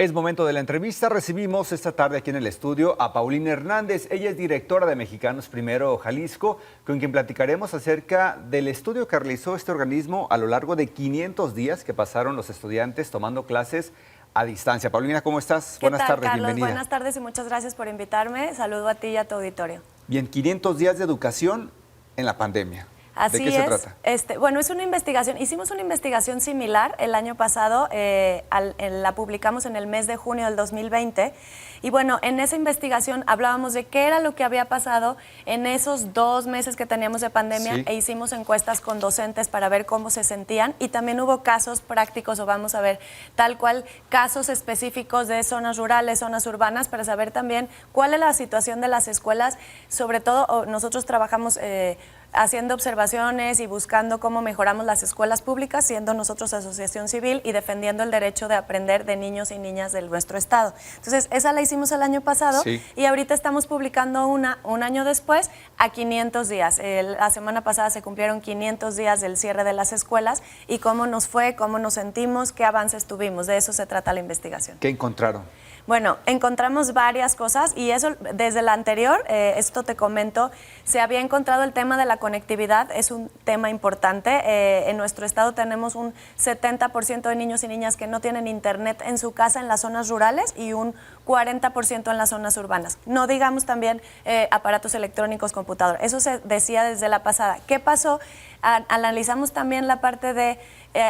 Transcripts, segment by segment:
Es momento de la entrevista. Recibimos esta tarde aquí en el estudio a Paulina Hernández. Ella es directora de Mexicanos Primero Jalisco, con quien platicaremos acerca del estudio que realizó este organismo a lo largo de 500 días que pasaron los estudiantes tomando clases a distancia. Paulina, ¿cómo estás? ¿Qué Buenas tal, tardes, Carlos? bienvenida. Buenas tardes y muchas gracias por invitarme. Saludo a ti y a tu auditorio. Bien, 500 días de educación en la pandemia. Así ¿De qué se trata? Bueno, es una investigación. Hicimos una investigación similar el año pasado, la publicamos en el mes de junio del 2020. Y bueno, en esa investigación hablábamos de qué era lo que había pasado en esos 2 meses que teníamos de pandemia, Sí. e hicimos encuestas con docentes para ver cómo se sentían, y también hubo casos prácticos, o vamos a ver tal cual casos específicos de zonas rurales, zonas urbanas, para saber también cuál es la situación de las escuelas. Sobre todo, nosotros trabajamos haciendo observaciones y buscando cómo mejoramos las escuelas públicas, siendo nosotros asociación civil y defendiendo el derecho de aprender de niños y niñas de nuestro estado. Entonces, esa la hicimos el año pasado, Sí. y ahorita estamos publicando un año después, a 500 días. La semana pasada se cumplieron 500 días del cierre de las escuelas, y cómo nos fue, cómo nos sentimos, qué avances tuvimos. De eso se trata la investigación. ¿Qué encontraron? Bueno, encontramos varias cosas, y eso desde la anterior, esto te comento, se había encontrado el tema de la conectividad. Es un tema importante. En nuestro estado tenemos un 70% de niños y niñas que no tienen internet en su casa en las zonas rurales, y un 40% en las zonas urbanas. No digamos también aparatos electrónicos, computador. Eso se decía desde la pasada. ¿Qué pasó? Analizamos también la parte de,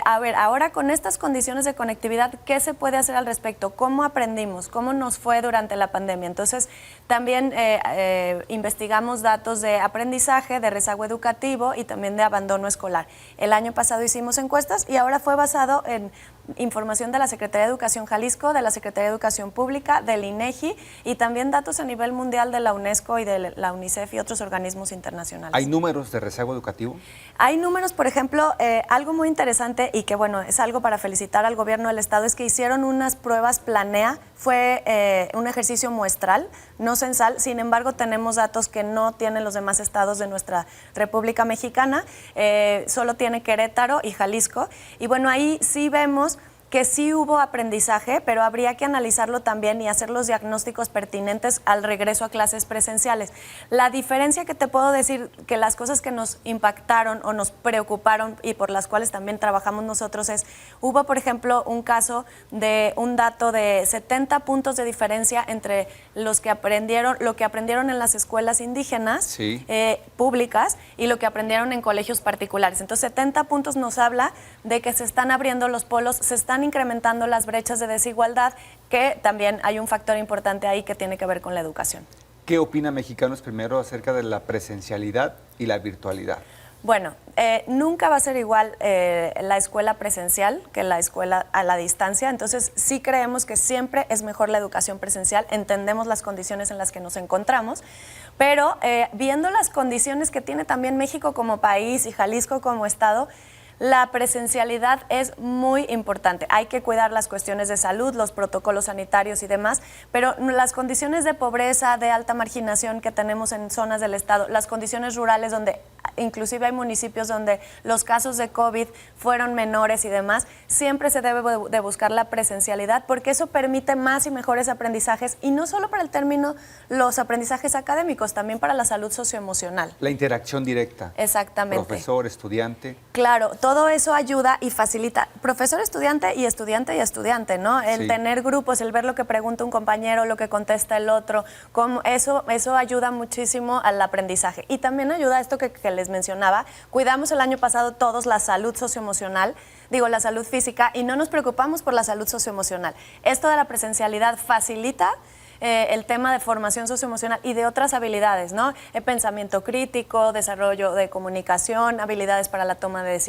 a ver, ahora con estas condiciones de conectividad, ¿qué se puede hacer al respecto? ¿Cómo aprendimos? ¿Cómo nos fue durante la pandemia? Entonces, también investigamos datos de aprendizaje, de rezago educativo y también de abandono escolar. El año pasado hicimos encuestas, y ahora fue basado en información de la Secretaría de Educación Jalisco, de la Secretaría de Educación Pública, del INEGI, y también datos a nivel mundial de la UNESCO y de la UNICEF y otros organismos internacionales. ¿Hay números de rezago educativo? Hay números, por ejemplo, algo muy interesante, y que bueno, es algo para felicitar al gobierno del estado, es que hicieron unas pruebas Planea. Fue un ejercicio muestral, no censal. Sin embargo, tenemos datos que no tienen los demás estados de nuestra República Mexicana. Solo tiene Querétaro y Jalisco. Y bueno, ahí sí vemos que sí hubo aprendizaje, pero habría que analizarlo también y hacer los diagnósticos pertinentes al regreso a clases presenciales. La diferencia que te puedo decir, que las cosas que nos impactaron o nos preocuparon y por las cuales también trabajamos nosotros, es, hubo por ejemplo un caso de un dato de 70 puntos de diferencia entre lo que aprendieron en las escuelas indígenas, Sí. públicas, y lo que aprendieron en colegios particulares. Entonces, 70 puntos nos habla de que se están abriendo los polos, se están incrementando las brechas de desigualdad, que también hay un factor importante ahí que tiene que ver con la educación. ¿Qué opina Mexicanos Primero acerca de la presencialidad y la virtualidad? Bueno, nunca va a ser igual la escuela presencial que la escuela a la distancia. Entonces, sí creemos que siempre es mejor la educación presencial. Entendemos las condiciones en las que nos encontramos, pero viendo las condiciones que tiene también México como país y Jalisco como estado, la presencialidad es muy importante. Hay que cuidar las cuestiones de salud, los protocolos sanitarios y demás, pero las condiciones de pobreza, de alta marginación que tenemos en zonas del estado, las condiciones rurales donde inclusive hay municipios donde los casos de COVID fueron menores y demás, siempre se debe de buscar la presencialidad, porque eso permite más y mejores aprendizajes, y no solo para el término los aprendizajes académicos, también para la salud socioemocional. La interacción directa. Exactamente. Profesor, estudiante. Claro, todo eso ayuda y facilita. Profesor, estudiante y estudiante, ¿no? El Sí. tener grupos, el ver lo que pregunta un compañero, lo que contesta el otro, eso ayuda muchísimo al aprendizaje. Y también ayuda a esto que les mencionaba. Cuidamos el año pasado todos la salud socioemocional, la salud física, y no nos preocupamos por la salud socioemocional. Esto de la presencialidad facilita el tema de formación socioemocional y de otras habilidades, ¿no? Pensamiento crítico, desarrollo de comunicación, habilidades para la toma de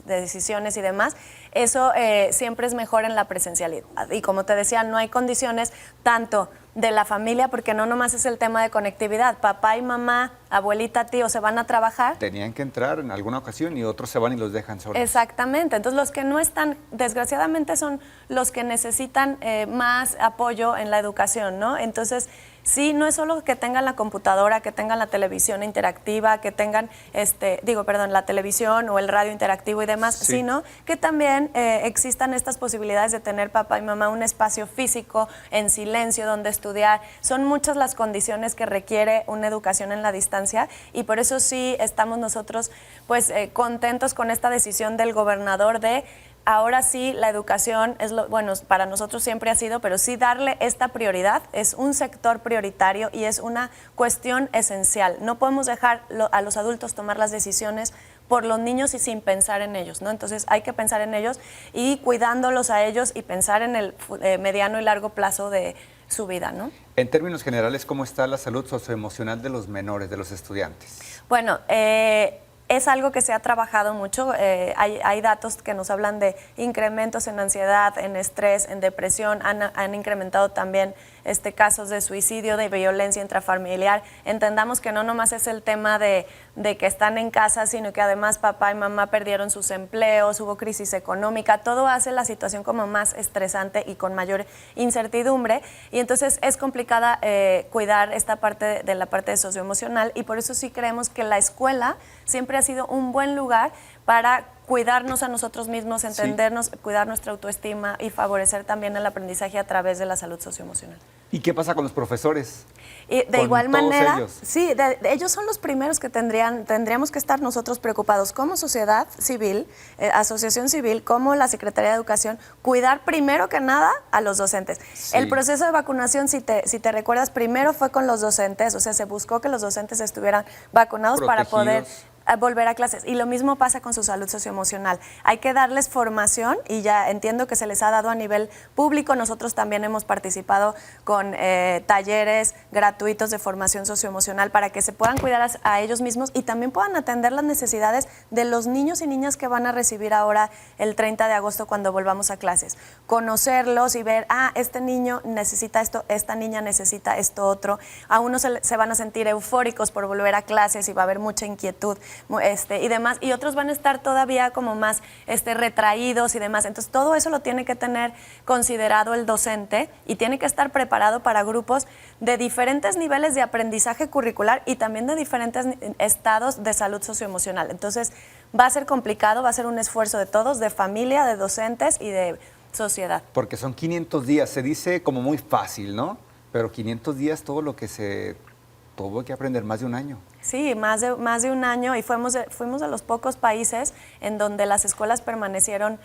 decisiones y demás. Eso siempre es mejor en la presencialidad. Y como te decía, no hay condiciones tanto de la familia, porque no nomás es el tema de conectividad. Papá y mamá, abuelita, tío, se van a trabajar. Tenían que entrar en alguna ocasión y otros se van y los dejan solos. Exactamente. Entonces, los que no están, desgraciadamente, son los que necesitan más apoyo en la educación, ¿no? Entonces, sí, no es solo que tengan la computadora, que tengan la televisión interactiva, que tengan, la televisión o el radio interactivo y demás, sí, sino que también existan estas posibilidades de tener papá y mamá un espacio físico, en silencio, donde estudiar. Son muchas las condiciones que requiere una educación en la distancia y por eso sí estamos nosotros pues contentos con esta decisión del gobernador de ahora sí la educación es para nosotros siempre ha sido, pero sí darle esta prioridad, es un sector prioritario y es una cuestión esencial. No podemos dejar a los adultos tomar las decisiones por los niños y sin pensar en ellos, ¿no? Entonces hay que pensar en ellos y cuidándolos a ellos y pensar en el mediano y largo plazo de su vida, ¿no? En términos generales, ¿cómo está la salud socioemocional de los menores, de los estudiantes? Bueno, es algo que se ha trabajado mucho. Hay datos que nos hablan de incrementos en ansiedad, en estrés, en depresión. Han incrementado también casos de suicidio, de violencia intrafamiliar. Entendamos que no nomás es el tema de que están en casa, sino que además papá y mamá perdieron sus empleos, hubo crisis económica. Todo hace la situación como más estresante y con mayor incertidumbre. Y entonces es complicada cuidar esta parte de la parte socioemocional y por eso sí creemos que la escuela siempre ha sido un buen lugar para cuidarnos a nosotros mismos, entendernos, sí, cuidar nuestra autoestima y favorecer también el aprendizaje a través de la salud socioemocional. ¿Y qué pasa con los profesores? Y de igual manera, ellos? Sí, ellos son los primeros que tendríamos que estar nosotros preocupados como sociedad civil, asociación civil, como la Secretaría de Educación, cuidar primero que nada a los docentes. Sí. El proceso de vacunación, si te recuerdas, primero fue con los docentes, o sea, se buscó que los docentes estuvieran vacunados para poder volver a clases. Y lo mismo pasa con su salud socioemocional. Hay que darles formación y ya entiendo que se les ha dado a nivel público. Nosotros también hemos participado con talleres gratuitos de formación socioemocional para que se puedan cuidar a ellos mismos y también puedan atender las necesidades de los niños y niñas que van a recibir ahora el 30 de agosto cuando volvamos a clases. Conocerlos y ver, este niño necesita esto, esta niña necesita esto otro. A unos se van a sentir eufóricos por volver a clases y va a haber mucha inquietud y demás, y otros van a estar todavía como más retraídos y demás. Entonces todo eso lo tiene que tener considerado el docente y tiene que estar preparado para grupos de diferentes niveles de aprendizaje curricular y también de diferentes estados de salud socioemocional. Entonces va a ser complicado, va a ser un esfuerzo de todos, de familia, de docentes y de sociedad. Porque son 500 días, se dice como muy fácil, ¿no? Pero 500 días todo lo que tuvo que aprender más de un año. Sí, más de un año y fuimos de los pocos países en donde las escuelas permanecieron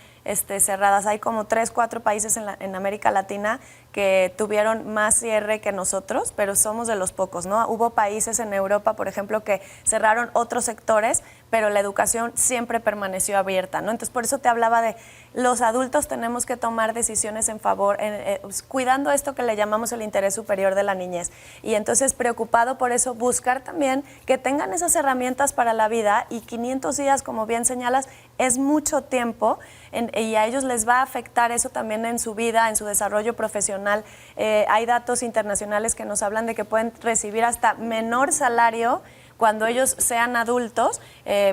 cerradas. Hay como 3, 4 países en América Latina que tuvieron más cierre que nosotros, pero somos de los pocos, ¿no? Hubo países en Europa, por ejemplo, que cerraron otros sectores, pero la educación siempre permaneció abierta, ¿no? Entonces, por eso te hablaba de los adultos tenemos que tomar decisiones en favor, cuidando esto que le llamamos el interés superior de la niñez. Y entonces, preocupado por eso, buscar también que tengan esas herramientas para la vida y 500 días, como bien señalas, es mucho tiempo y a ellos les va a afectar eso también en su vida, en su desarrollo profesional. Hay datos internacionales que nos hablan de que pueden recibir hasta menor salario cuando ellos sean adultos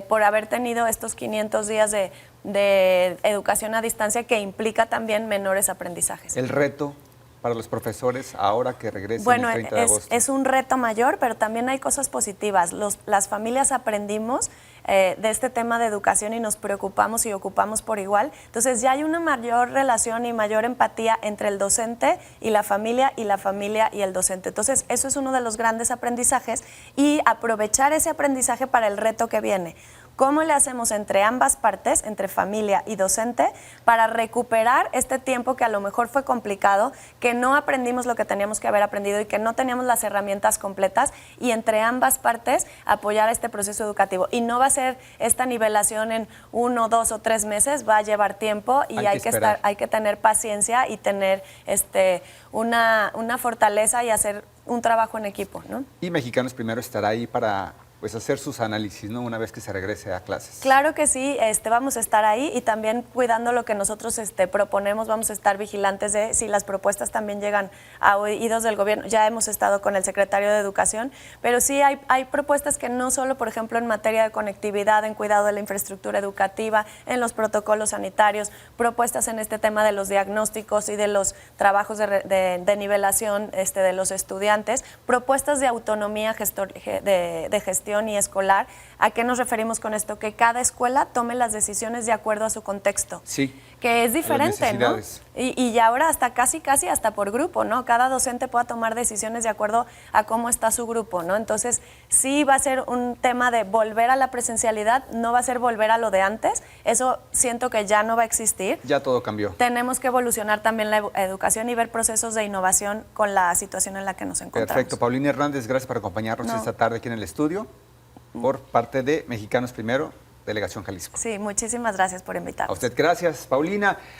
por haber tenido estos 500 días de educación a distancia que implica también menores aprendizajes. El reto para los profesores ahora que regresen bueno, el 30 de agosto? Es un reto mayor, pero también hay cosas positivas. Las familias aprendimos de este tema de educación y nos preocupamos y ocupamos por igual. Entonces ya hay una mayor relación y mayor empatía entre el docente y la familia y el docente. Entonces eso es uno de los grandes aprendizajes y aprovechar ese aprendizaje para el reto que viene. ¿Cómo le hacemos entre ambas partes, entre familia y docente, para recuperar este tiempo que a lo mejor fue complicado, que no aprendimos lo que teníamos que haber aprendido y que no teníamos las herramientas completas y entre ambas partes apoyar este proceso educativo? Y no va a ser esta nivelación en 1, 2 o 3 meses, va a llevar tiempo y hay que tener paciencia y tener una fortaleza y hacer un trabajo en equipo, ¿no? Y Mexicanos Primero estará ahí para pues hacer sus análisis, ¿no? Una vez que se regrese a clases. Claro que sí, vamos a estar ahí y también cuidando lo que nosotros proponemos, vamos a estar vigilantes de si las propuestas también llegan a oídos del gobierno. Ya hemos estado con el secretario de Educación, pero sí hay propuestas que no solo, por ejemplo, en materia de conectividad, en cuidado de la infraestructura educativa, en los protocolos sanitarios, propuestas en este tema de los diagnósticos y de los trabajos de nivelación de los estudiantes, propuestas de autonomía de gestión y escolar. ¿A qué nos referimos con esto? Que cada escuela tome las decisiones de acuerdo a su contexto. Sí. Que es diferente, ¿no? Y ahora hasta casi hasta por grupo, ¿no? Cada docente pueda tomar decisiones de acuerdo a cómo está su grupo, ¿no? Entonces, sí va a ser un tema de volver a la presencialidad, no va a ser volver a lo de antes. Eso siento que ya no va a existir. Ya todo cambió. Tenemos que evolucionar también la educación y ver procesos de innovación con la situación en la que nos encontramos. Perfecto. Paulina Hernández, gracias por acompañarnos esta tarde aquí en el estudio por parte de Mexicanos Primero, Delegación Jalisco. Sí, muchísimas gracias por invitarnos. A usted gracias, Paulina.